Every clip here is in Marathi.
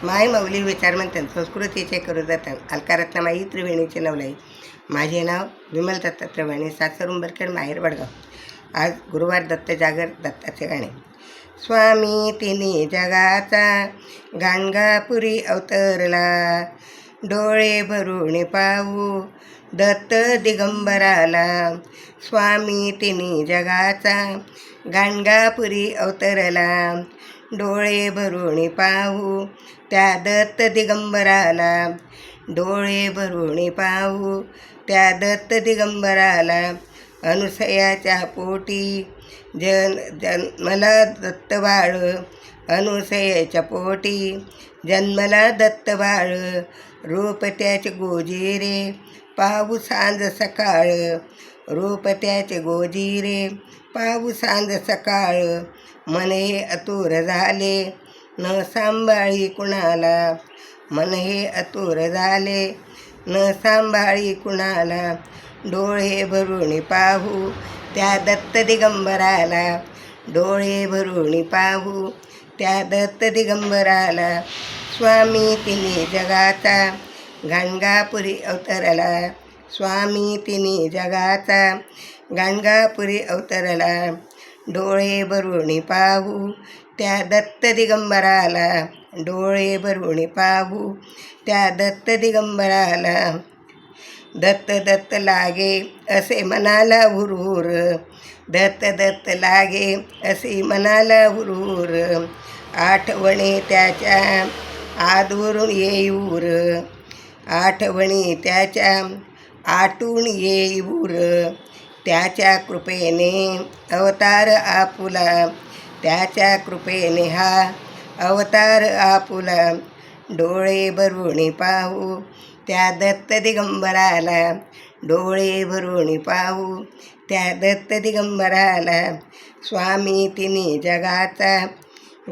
माय मौली विचारमंथन संस्कृतीचे करुदतन अलकारत्नमाई त्रिवेणीचे नवलाई. माझे नाव विमल दत्तात्रय वाणी, सासर उंबरखेड, माहेर वडगाव. आज गुरुवार दत्त जागर. दत्ताचे गाणे. स्वामी तिन्ही जगाचा गाणगापुरी अवतरला, डोळे भरून पाहू दत्त दिगंबराला. स्वामी तिन्ही जगाचा गाणगापुरी अवतरला, डोळे भरून पाहू त्या दत्त दिगंबराला. डोळे भरून पाहू त्या दत्त दिगंबराला. अनुसयाच्या पोटी जन्मला दत्त बाळ, अनुसयाच्या पोटी जन्मला दत्त बाळ. रूप त्याचे गोजिरे पाहू सांज सकाळ, रूप त्याचे गोजिरे पाहू सांज सकाळ. मन हे अतुर झाले न सांभाळी कुणाला, मन हे अतुर झाले न सांभाळी कुणाला. डोळे भरून पाहू त्या दत्त दिगंबराला, डोळे भरून पाहू त्या दत्त दिगंबराला. स्वामी तिन्ही जगाचा गाणगापुरी अवतरला, स्वामी तिन्ही जगाचा गाणगापुरी अवतरला. डोळे भरून पाहू त्या दत्त दिगंबराला, डोळे भरून पाहू त्या दत्त दिगंबराला. दत्त दत्त लागे असे मनाला हुरहुर, दत्त दत्त लागे असे मनाला हुरहुर. आठवणी त्याच्या आदवरून येऊर, आठवणी त्याच्या आटून येऊर. त्याच्या कृपेने अवतार आपुला, त्याच्या कृपेने हा अवतार आपुला. डोळे भरून पाहू त्या दत्त दिगंबराला, डोळे भरून पाहू त्या दत्त दिगंबराला. स्वामी तिन्ही जगाचा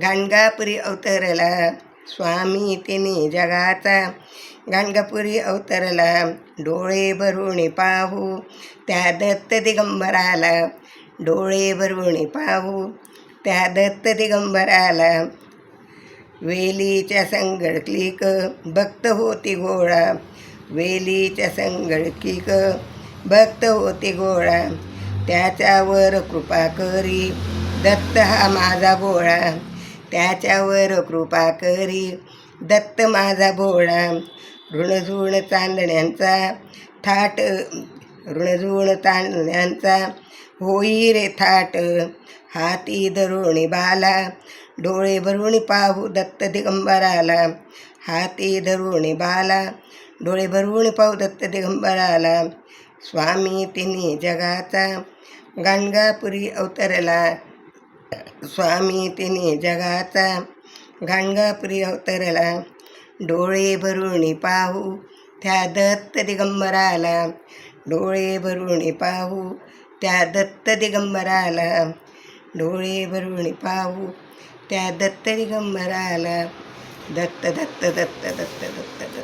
गाणगापुरी अवतरला, स्वामी तिन्ही जगाचा गाणगापुरी अवतरला. डोळे भरून पाहू त्या दत्त दिगंबराला, डोळे भरून पाहू त्या दत्त दिगंबराला. वेलीच्या संगळकीक भक्त होती गोळा, वेलीच्या संगळकीक भक्त होती गोळा. त्याच्यावर कृपा करी दत्त हा माझा भोळा, त्याच्यावर कृपा करी दत्त माझा भोळा. ऋणझुण चांदण्यांचा थाट, ऋणझुण चांदण्यांचा होई रे थाट. हाती धरून बाला डोळे भरून पाहू दत्त दिगंबराला, हाती धरून बाला डोळे भरून पाहू दत्त दिगंबराला. स्वामी तिन्ही जगाचा गाणगापुरी अवतरला, स्वामी तिन्ही जगाचा गाणगापुरी अवतरला. डोळे भरून पाहू त्या दत्त दिगंबराला, डोळे भरून पाहू त्या दत्त दिगंबराला. डोळे भरून पाहू त्या दत्त दिगंबराला. दत्त दत्त दत्त दत्त दत्त दत्त.